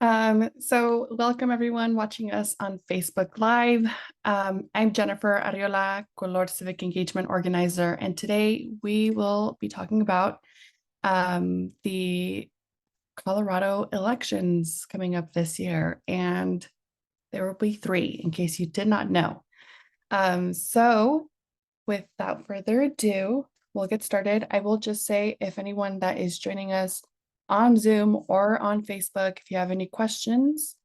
So welcome everyone watching us on Facebook Live. I'm Jennifer Arreola, Color Civic Engagement Organizer, and today we will be talking about the Colorado elections coming up this year, and there will be three in case you did not know. So without further ado, we'll get started. I will just say if anyone that is joining us on Zoom or on Facebook, if you have any questions,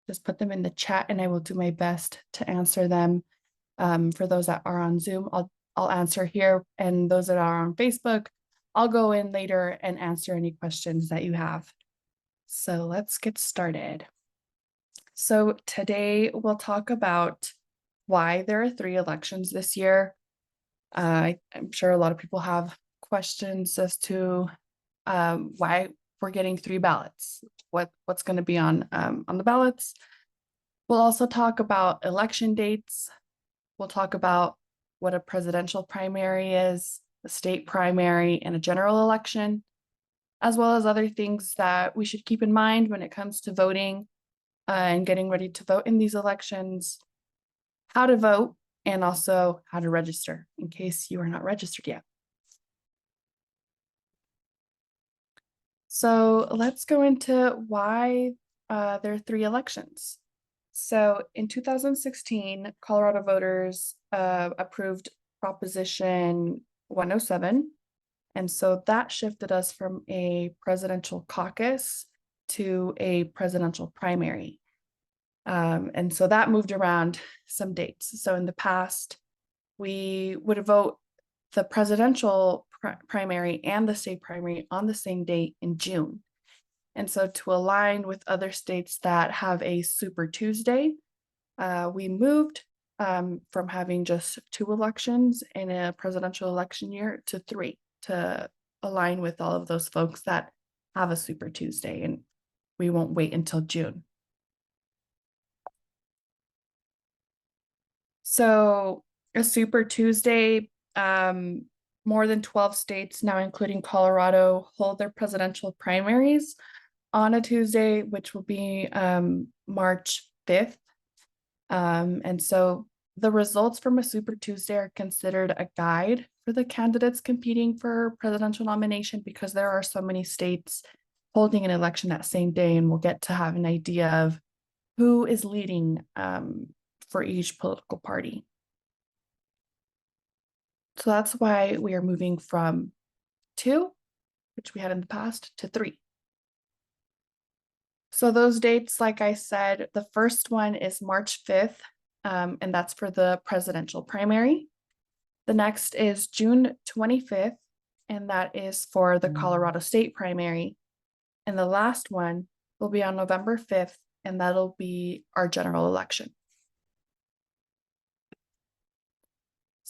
just put them in the chat and I will do my best to answer them. For those that are on Zoom, I'll answer here, and those that are on Facebook, I'll go in later and answer any questions that you have. So let's get started. So today we'll talk about why there are three elections this year. I'm sure a lot of people have questions as to why we're getting three ballots, what's going to be on the ballots. We'll also talk about election dates. We'll talk about what a presidential primary is, a state primary, and a general election, as well as other things that we should keep in mind when it comes to voting and getting ready to vote in these elections, how to vote, and also how to register in case you are not registered yet. So let's go into why there are three elections. So in 2016, Colorado voters approved Proposition 107. And so that shifted us from a presidential caucus to a presidential primary. And so that moved around some dates. So in the past, we would vote the presidential primary and the state primary on the same date in June. And so to align with other states that have a Super Tuesday, we moved from having just two elections in a presidential election year to three, to align with all of those folks that have a Super Tuesday, and we won't wait until June. So a Super Tuesday, more than 12 states now, including Colorado, hold their presidential primaries on a Tuesday, which will be March 5th. And so the results from a Super Tuesday are considered a guide for the candidates competing for presidential nomination, because there are so many states holding an election that same day, and we'll get to have an idea of who is leading for each political party. So that's why we are moving from two, which we had in the past, to three. So those dates, like I said, the first one is March 5th, and that's for the presidential primary. The next is June 25th, and that is for the Colorado state primary. And the last one will be on November 5th, and that'll be our general election.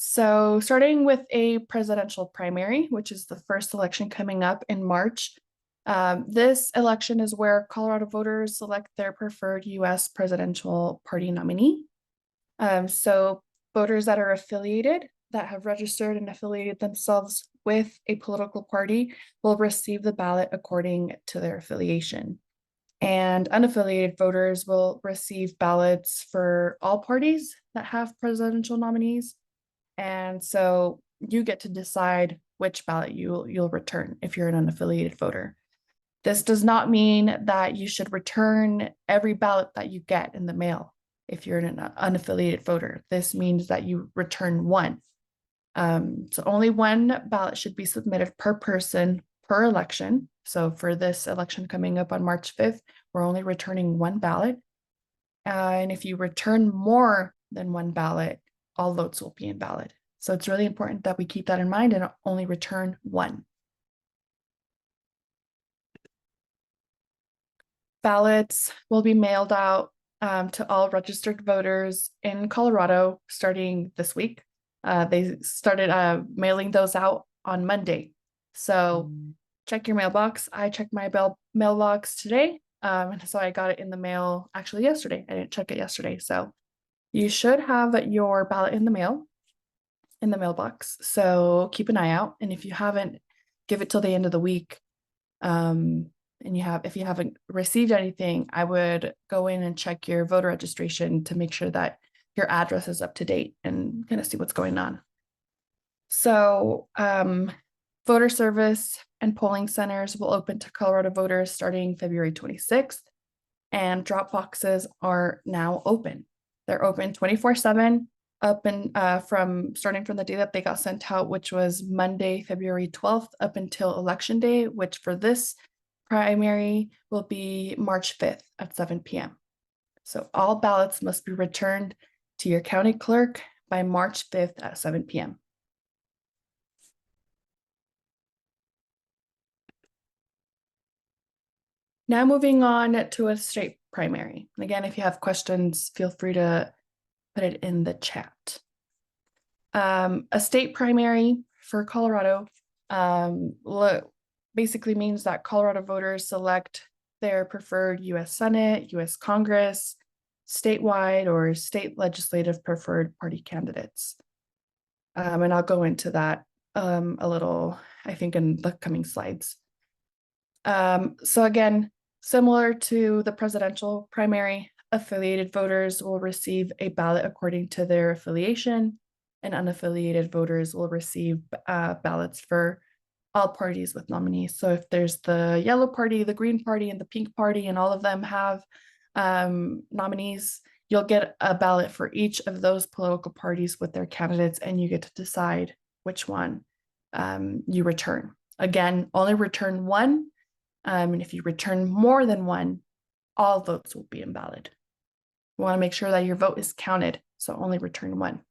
So starting with a presidential primary, which is the first election coming up in March, this election is where Colorado voters select their preferred U.S. presidential party nominee. So voters that are affiliated, that have registered and affiliated themselves with a political party, will receive the ballot according to their affiliation. And unaffiliated voters will receive ballots for all parties that have presidential nominees. And so you get to decide which ballot you'll return if you're an unaffiliated voter. This does not mean that you should return every ballot that you get in the mail if you're an unaffiliated voter. This means that you return one. So only one ballot should be submitted per person per election. So for this election coming up on March 5th, we're only returning one ballot. And if you return more than one ballot, all votes will be invalid. So it's really important that we keep that in mind and only return one. Ballots will be mailed out to all registered voters in Colorado starting this week. They started mailing those out on Monday. So check your mailbox. I checked my mailbox today. So I got it in the mail actually yesterday. I didn't check it yesterday. So you should have your ballot in the mailbox. So keep an eye out. And if you haven't, give it till the end of the week. and if you haven't received anything, I would go in and check your voter registration to make sure that your address is up to date and kind of see what's going on. So voter service and polling centers will open to Colorado voters starting February 26th, and drop boxes are now open. They're open 24/7 up and starting from the day that they got sent out, which was Monday, February 12th, up until Election Day, which for this primary will be March 5th at 7 p.m. So all ballots must be returned to your county clerk by March 5th at 7 p.m. Now moving on to a state primary. And again, if you have questions, feel free to put it in the chat. A state primary for Colorado basically means that Colorado voters select their preferred U.S. Senate, U.S. Congress, statewide or state legislative preferred party candidates. And I'll go into that a little, I think, in the coming slides. So again, similar to the presidential primary, affiliated voters will receive a ballot according to their affiliation, and unaffiliated voters will receive ballots for all parties with nominees. So if there's the yellow party, the green party, and the pink party, and all of them have nominees, you'll get a ballot for each of those political parties with their candidates, and you get to decide which one you return. Again, only return one. And if you return more than one, all votes will be invalid. You want to make sure that your vote is counted, so only return one.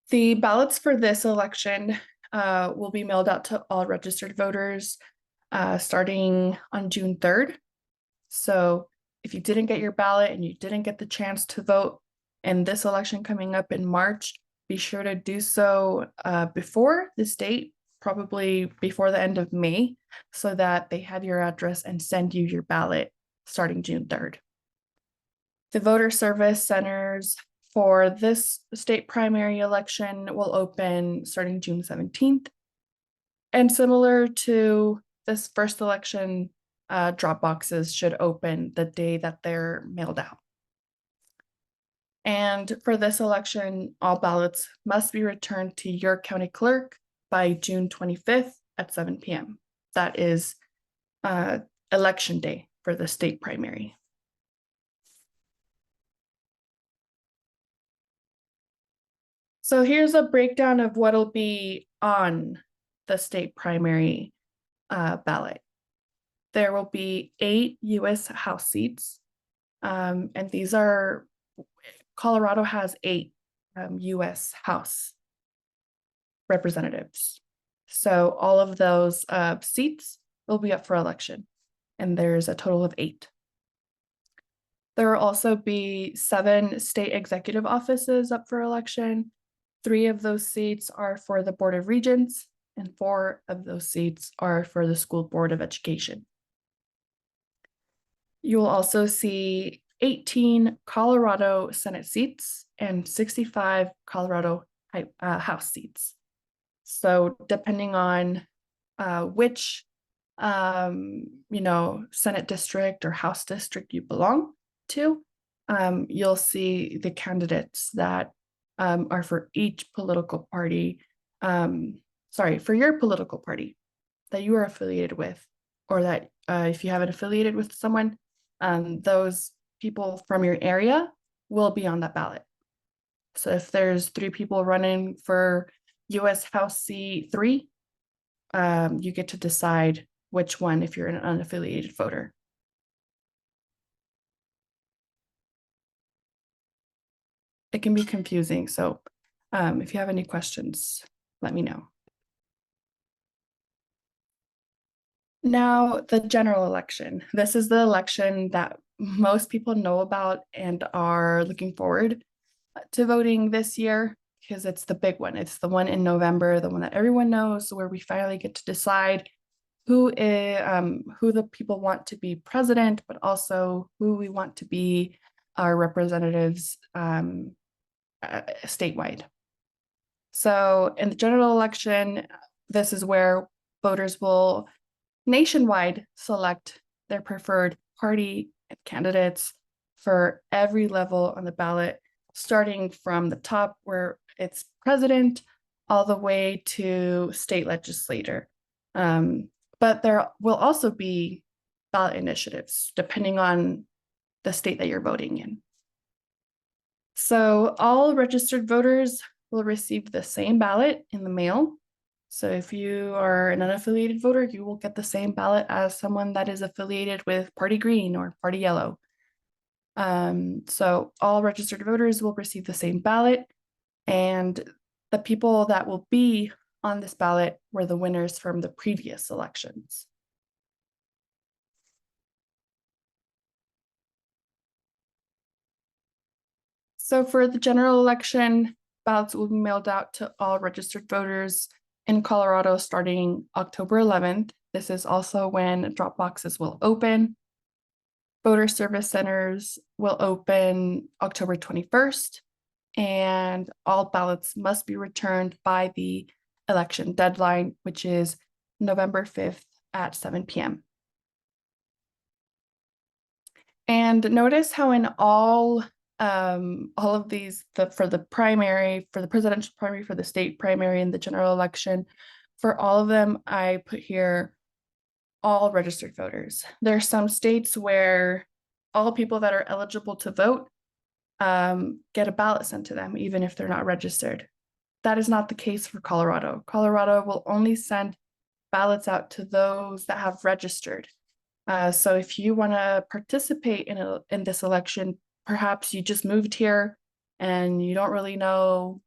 The ballots for this election will be mailed out to all registered voters starting on June 3rd. So if you didn't get your ballot and you didn't get the chance to vote in this election coming up in March, be sure to do so before this date, probably before the end of May, so that they have your address and send you your ballot starting June 3rd. The voter service centers for this state primary election will open starting June 17th. And similar to this first election, drop boxes should open the day that they're mailed out. And for this election, all ballots must be returned to your county clerk by June 25th at 7 p.m. That is election day for the state primary. So here's a breakdown of what'll be on the state primary ballot. There will be 8 U.S. House seats, and these are, Colorado has 8 U.S. House representatives. So all of those seats will be up for election, and there's a total of 8. There will also be 7 state executive offices up for election. 3 of those seats are for the Board of Regents, and 4 of those seats are for the School Board of Education. You will also see 18 Colorado Senate seats and 65 Colorado House seats. So depending on which Senate district or House district you belong to, you'll see the candidates that are for each political party, for your political party that you are affiliated with, or that if you haven't affiliated with someone, those people from your area will be on that ballot. So if there's 3 people running for U.S. House seat 3, you get to decide which one if you're an unaffiliated voter. It can be confusing, so if you have any questions, let me know. Now, the general election. This is the election that most people know about and are looking forward to voting this year, because it's the big one. It's the one in November, the one that everyone knows, where we finally get to decide who the people want to be president, but also who we want to be our representatives statewide. So in the general election, this is where voters will nationwide select their preferred party and candidates for every level on the ballot, starting from the top where it's president all the way to state legislator. But there will also be ballot initiatives depending on the state that you're voting in. So all registered voters will receive the same ballot in the mail. So if you are an unaffiliated voter, you will get the same ballot as someone that is affiliated with Party Green or Party Yellow. So all registered voters will receive the same ballot, and the people that will be on this ballot were the winners from the previous elections. So for the general election, ballots will be mailed out to all registered voters in Colorado starting October 11th. This is also when drop boxes will open. Voter service centers will open October 21st, and all ballots must be returned by the election deadline, which is November 5th at 7 p.m. And notice how in all of these, for the primary, for the presidential primary, for the state primary, and the general election, for all of them, I put here all registered voters. There are some states where all people that are eligible to vote get a ballot sent to them, even if they're not registered. That is not the case for Colorado. Colorado will only send ballots out to those that have registered. So if you want to participate in this election, perhaps you just moved here and you don't really know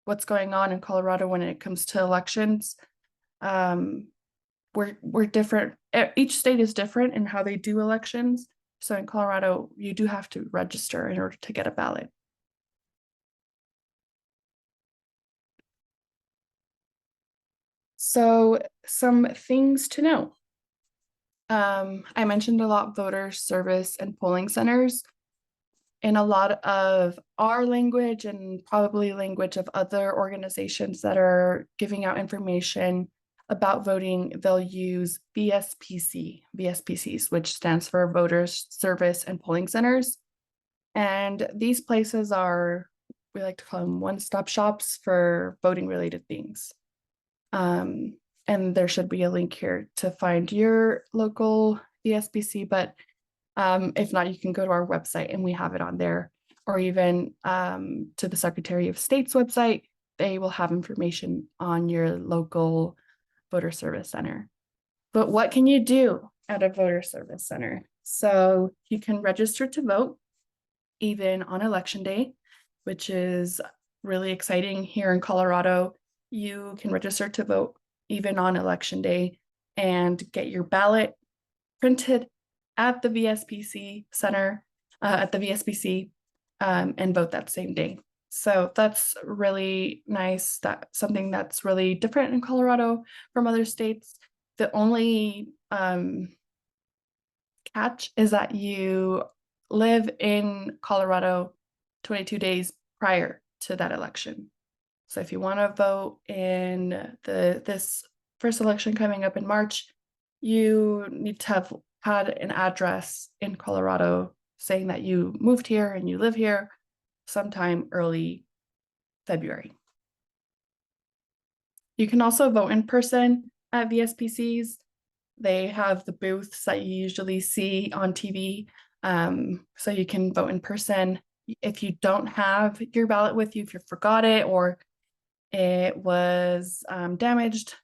what's going on in Colorado when it comes to elections. We're different. Each state is different in how they do elections. So in Colorado, you do have to register in order to get a ballot. So some things to know. I mentioned a lot voter service and polling centers. In a lot of our language and probably language of other organizations that are giving out information about voting, they'll use VSPCs, which stands for Voters Service and Polling Centers. And these places are, we like to call them one-stop shops for voting related things. And there should be a link here to find your local VSPC, but if not, you can go to our website and we have it on there, or even to the Secretary of State's website. They will have information on your local voter service center. But what can you do at a voter service center? So you can register to vote even on election day, which is really exciting here in Colorado. You can register to vote even on election day and get your ballot printed at the VSPC center, at the VSPC, and vote that same day. So that's really nice. That's something that's really different in Colorado from other states. The only catch is that you live in Colorado 22 days prior to that election. So if you want to vote in this first election coming up in March, you need to have had an address in Colorado saying that you moved here and you live here sometime early February. You can also vote in person at VSPCs. They have the booths that you usually see on TV. So you can vote in person. If you don't have your ballot with you, if you forgot it or it was damaged,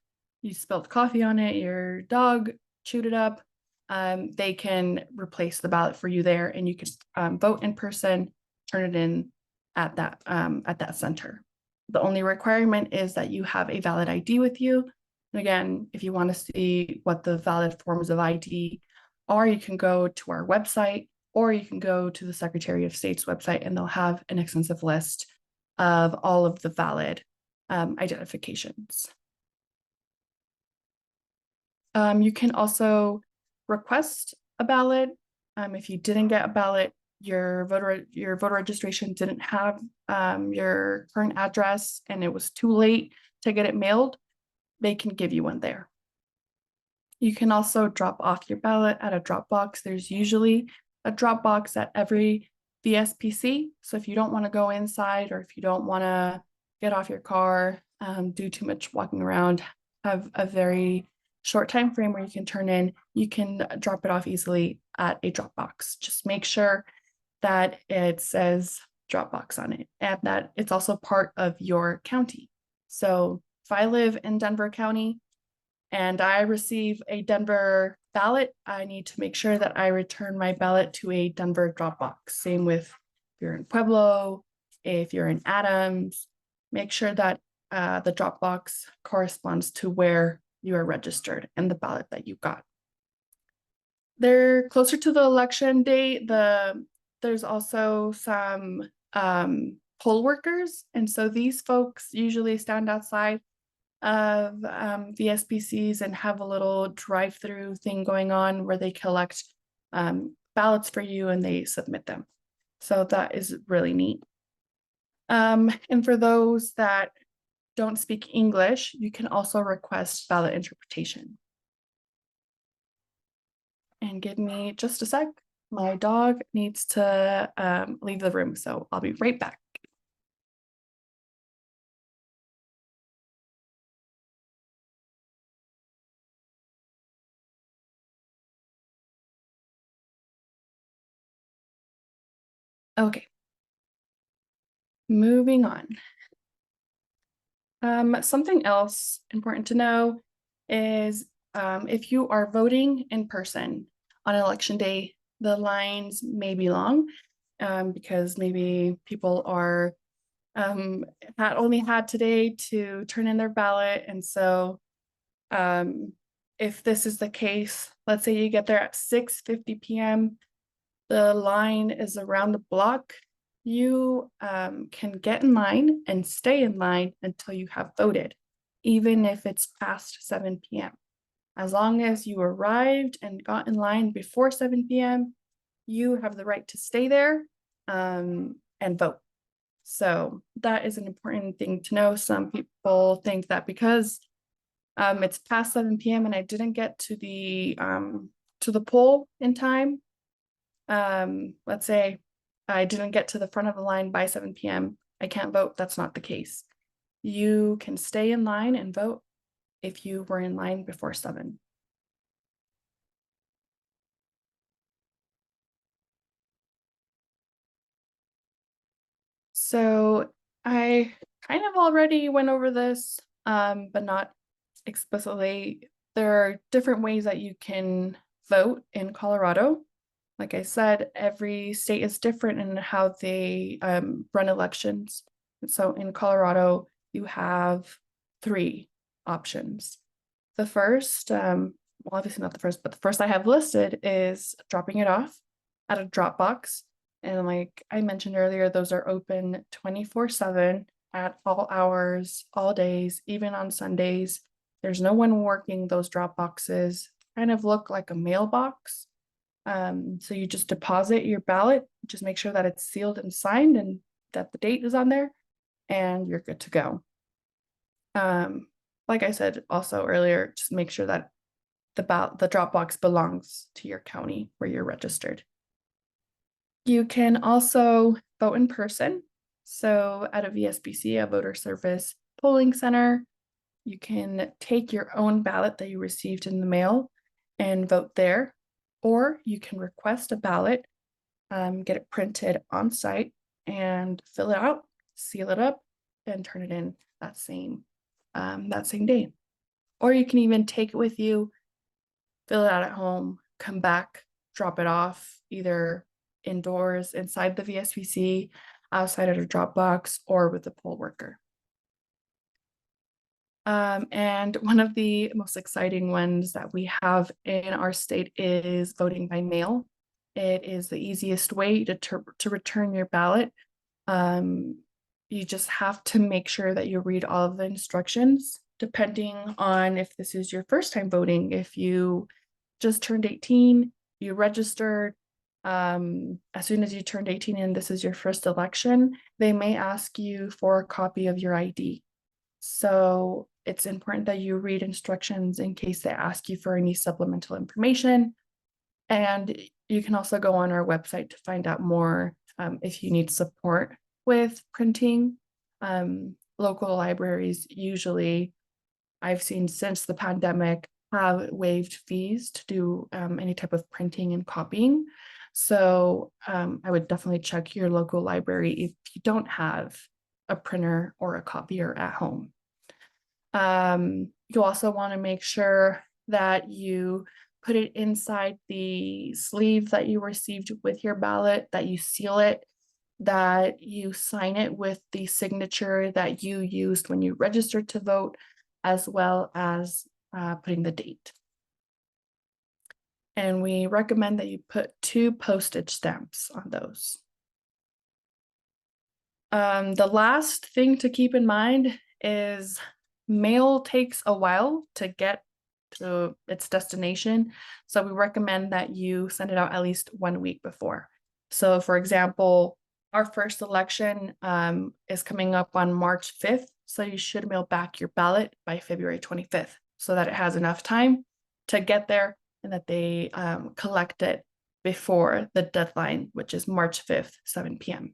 you spilled coffee on it, your dog chewed it up, they can replace the ballot for you there, and you can vote in person, turn it in at that center. The only requirement is that you have a valid ID with you. And again, if you want to see what the valid forms of ID are, you can go to our website, or you can go to the Secretary of State's website, and they'll have an extensive list of all of the valid identifications. You can also request a ballot. If you didn't get a ballot, your voter registration didn't have your current address and it was too late to get it mailed, they can give you one there. You can also drop off your ballot at a drop box. There's usually a drop box at every VSPC. So if you don't want to go inside, or if you don't want to get off your car, do too much walking around, have a very short time frame where you can turn in, you can drop it off easily at a drop box. Just make sure that it says drop box on it and that it's also part of your county. So if I live in Denver County and I receive a Denver ballot, I need to make sure that I return my ballot to a Denver drop box. Same with if you're in Pueblo, if you're in Adams, make sure that the drop box corresponds to where you are registered and the ballot that you got. They're closer to the election date. There's also some poll workers. And so these folks usually stand outside of the SPCs and have a little drive-through thing going on where they collect ballots for you and they submit them. So that is really neat. And for those that don't speak English, you can also request ballot interpretation. And give me just a sec. My dog needs to leave the room, so I'll be right back. Okay, moving on. Something else important to know is if you are voting in person on election day, the lines may be long because maybe people are only had today to turn in their ballot. And so if this is the case, let's say you get there at 6:50 p.m., the line is around the block, you can get in line and stay in line until you have voted, even if it's past 7 p.m. As long as you arrived and got in line before 7 p.m., you have the right to stay there and vote. So that is an important thing to know. Some people think that because it's past 7 p.m. and I didn't get to the poll in time, let's say I didn't get to the front of the line by 7 p.m. I can't vote. That's not the case. You can stay in line and vote if you were in line before 7. So I kind of already went over this, but not explicitly. There are different ways that you can vote in Colorado. Like I said, every state is different in how they run elections. So in Colorado, you have 3 options. The first, well, obviously not the first, but the first I have listed is dropping it off at a drop box. And like I mentioned earlier, those are open 24/7 at all hours, all days, even on Sundays. There's no one working those drop boxes. Kind of look like a mailbox. So you just deposit your ballot, just make sure that it's sealed and signed and that the date is on there, and you're good to go. Like I said also earlier, just make sure that the drop box belongs to your county where you're registered. You can also vote in person. So at a VSBC, a voter service polling center, you can take your own ballot that you received in the mail and vote there, or you can request a ballot, get it printed on site and fill it out, seal it up, and turn it in that same day. Or you can even take it with you, fill it out at home, come back, drop it off either indoors inside the VSBC, outside at a drop box, or with a poll worker. And one of the most exciting ones that we have in our state is voting by mail. It is the easiest way to return your ballot. You just have to make sure that you read all of the instructions, depending on if this is your first time voting. If you just turned 18, you registered, as soon as you turned 18 and this is your first election, they may ask you for a copy of your ID. So it's important that you read instructions in case they ask you for any supplemental information. And you can also go on our website to find out more if you need support with printing. Local libraries usually, I've seen since the pandemic, have waived fees to do any type of printing and copying. So I would definitely check your local library if you don't have a printer or a copier at home. You also want to make sure that you put it inside the sleeve that you received with your ballot, that you seal it, that you sign it with the signature that you used when you registered to vote, as well as putting the date. And we recommend that you put 2 postage stamps on those. The last thing to keep in mind is mail takes a while to get to its destination. So we recommend that you send it out at least 1 week before. So for example, our first election is coming up on March 5th. So you should mail back your ballot by February 25th so that it has enough time to get there and that they collect it before the deadline, which is March 5th, 7 p.m.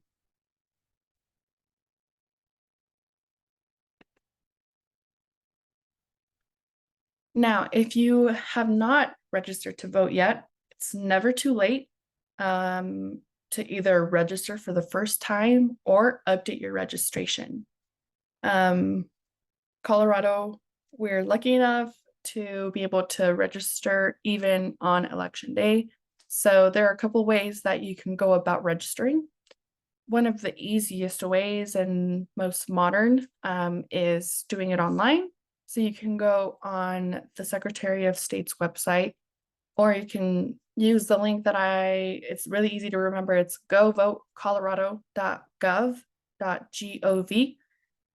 Now, if you have not registered to vote yet, it's never too late to either register for the first time or update your registration. Colorado, we're lucky enough to be able to register even on election day. So there are a couple ways that you can go about registering. One of the easiest ways and most modern is doing it online. So you can go on the Secretary of State's website, or you can use the link that it's really easy to remember. It's govotecolorado.gov.gov.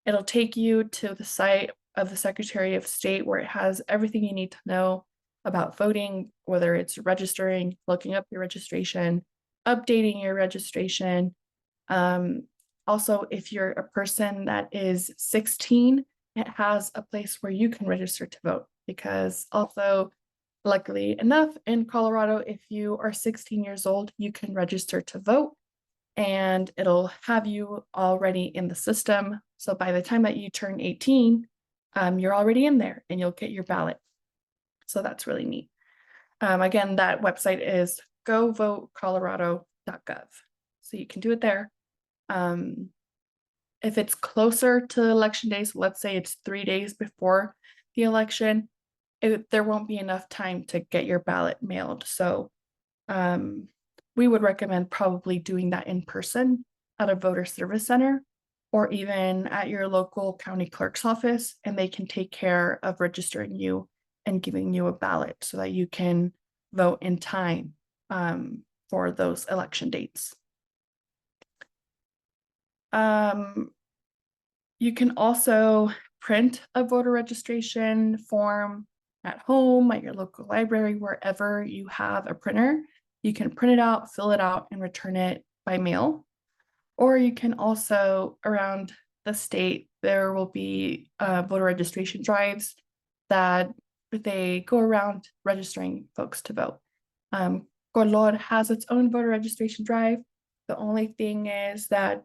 It'll take you to the site of the Secretary of State where it has everything you need to know about voting, whether it's registering, looking up your registration, updating your registration. Also, if you're a person that is 16, it has a place where you can register to vote, because also, luckily enough, in Colorado, if you are 16 years old, you can register to vote and it'll have you already in the system. So by the time that you turn 18, you're already in there and you'll get your ballot. So that's really neat. Again, that website is govotecolorado.gov. So you can do it there. If it's closer to election day, so let's say it's 3 days before the election, there won't be enough time to get your ballot mailed. So we would recommend probably doing that in person at a voter service center or even at your local county clerk's office, and they can take care of registering you and giving you a ballot so that you can vote in time for those election dates. You can also print a voter registration form at home, at your local library, wherever you have a printer. You can print it out, fill it out, and return it by mail. Or you can also, around the state, there will be voter registration drives that they go around registering folks to vote. Color has its own voter registration drive. The only thing is that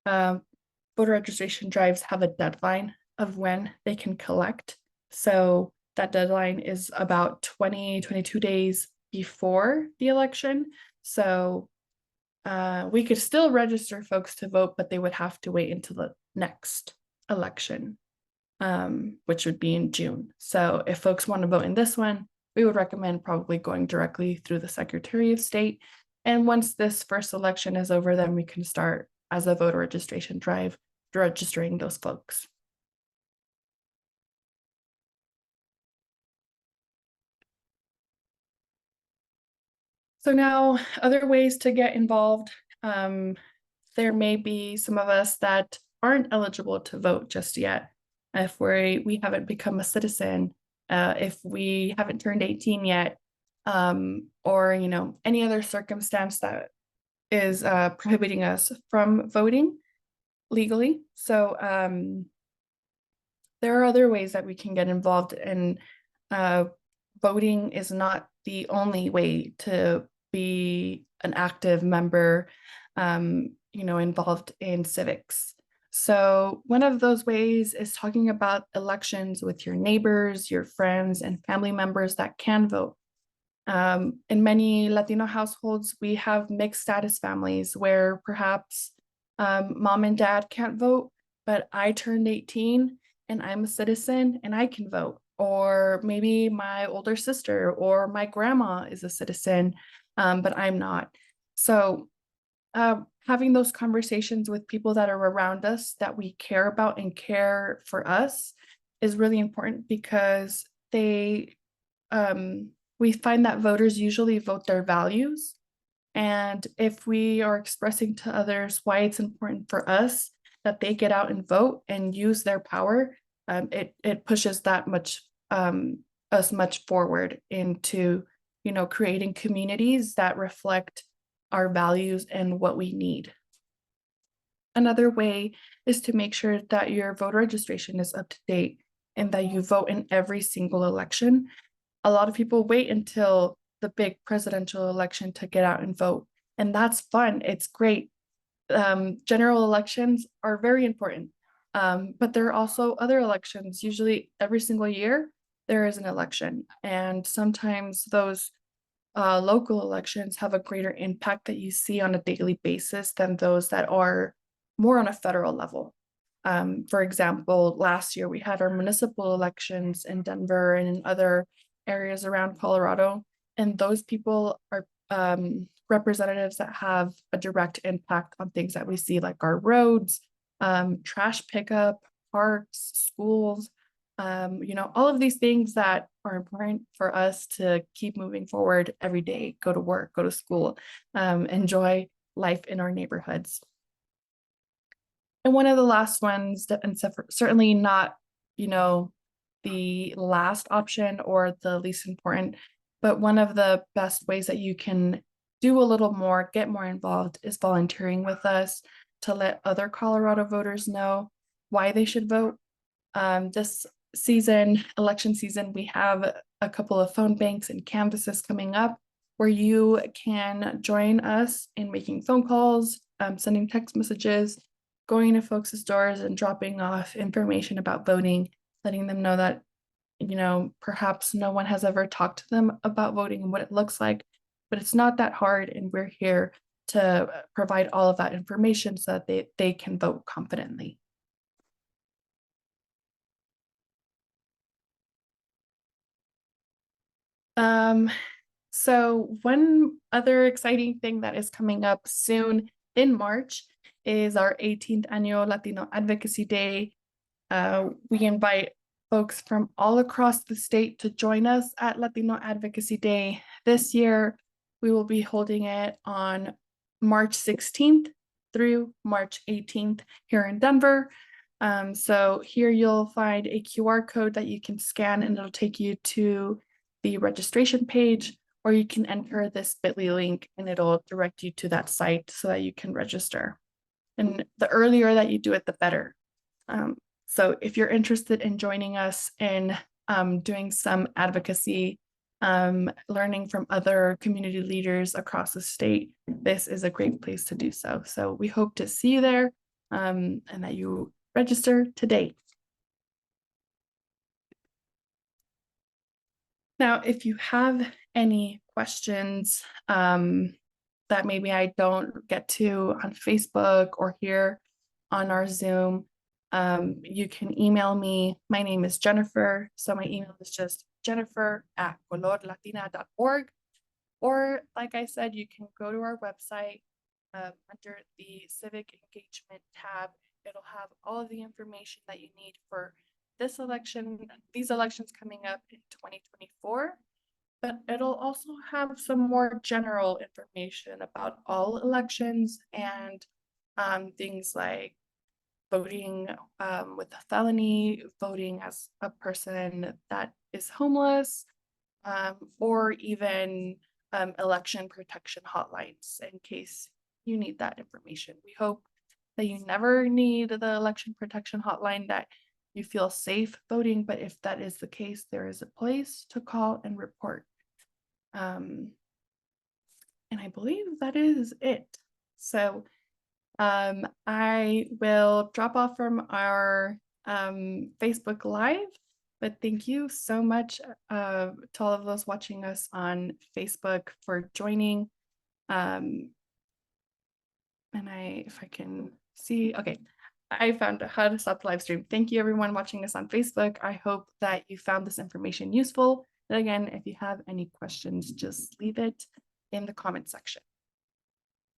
voter registration drives have a deadline of when they can collect. So that deadline is about 22 days before the election. So we could still register folks to vote, but they would have to wait until the next election, which would be in June. So if folks want to vote in this one, we would recommend probably going directly through the Secretary of State. And once this first election is over, then we can start as a voter registration drive, registering those folks. So now other ways to get involved. There may be some of us that aren't eligible to vote just yet. If we haven't become a citizen, if we haven't turned 18 yet, or any other circumstance that is prohibiting us from voting legally. So there are other ways that we can get involved, and uh, voting is not the only way to be an active member, involved in civics. So one of those ways is talking about elections with your neighbors, your friends, and family members that can vote. In many Latino households, we have mixed status families where perhaps mom and dad can't vote, but I turned 18 and I'm a citizen and I can vote. Or maybe my older sister or my grandma is a citizen, but I'm not. So having those conversations with people that are around us that we care about and care for us is really important because we find that voters usually vote their values. And if we are expressing to others why it's important for us that they get out and vote and use their power, it pushes that much us much forward into creating communities that reflect our values and what we need. Another way is to make sure that your voter registration is up to date and that you vote in every single election. A lot of people wait until the big presidential election to get out and vote, and that's fun. It's great. General elections are very important, but there are also other elections. Usually every single year there is an election, and sometimes those local elections have a greater impact that you see on a daily basis than those that are more on a federal level. For example, last year we had our municipal elections in Denver and in other areas around Colorado, and those people are representatives that have a direct impact on things that we see, like our roads, trash pickup, parks, schools, all of these things that are important for us to keep moving forward every day, go to work, go to school, enjoy life in our neighborhoods. And one of the last ones, and certainly not, the last option or the least important, but one of the best ways that you can do a little more, get more involved, is volunteering with us to let other Colorado voters know why they should vote. This election season, we have a couple of phone banks and canvases coming up where you can join us in making phone calls, sending text messages, going to folks' doors and dropping off information about voting, letting them know that, perhaps no one has ever talked to them about voting and what it looks like, but it's not that hard, and we're here to provide all of that information so that they can vote confidently. So one other exciting thing that is coming up soon in March is our 18th annual Latino Advocacy Day. We invite folks from all across the state to join us at Latino Advocacy Day. This year, we will be holding it on March 16th through March 18th here in Denver. So here you'll find a QR code that you can scan and it'll take you to the registration page, or you can enter this bit.ly link and it'll direct you to that site so that you can register. And the earlier that you do it, the better. So if you're interested in joining us in doing some advocacy, learning from other community leaders across the state, this is a great place to do so. So we hope to see you there and that you register today. Now, if you have any questions that maybe I don't get to on Facebook or here on our Zoom, you can email me. My name is Jennifer, so my email is just jennifer@colorlatina.org. Or like I said, you can go to our website under the Civic Engagement tab. It'll have all of the information that you need for this election, these elections coming up in 2024, but it'll also have some more general information about all elections and things like voting with a felony, voting as a person that is homeless, or even election protection hotlines in case you need that information. We hope that you never need the election protection hotline, that you feel safe voting, but if that is the case, there is a place to call and report. And I believe that is it. So I will drop off from our Facebook Live, but thank you so much to all of those watching us on Facebook for joining. And if I can see, okay, I found how to stop the live stream. Thank you everyone watching us on Facebook. I hope that you found this information useful. And again, if you have any questions, just leave it in the comment section.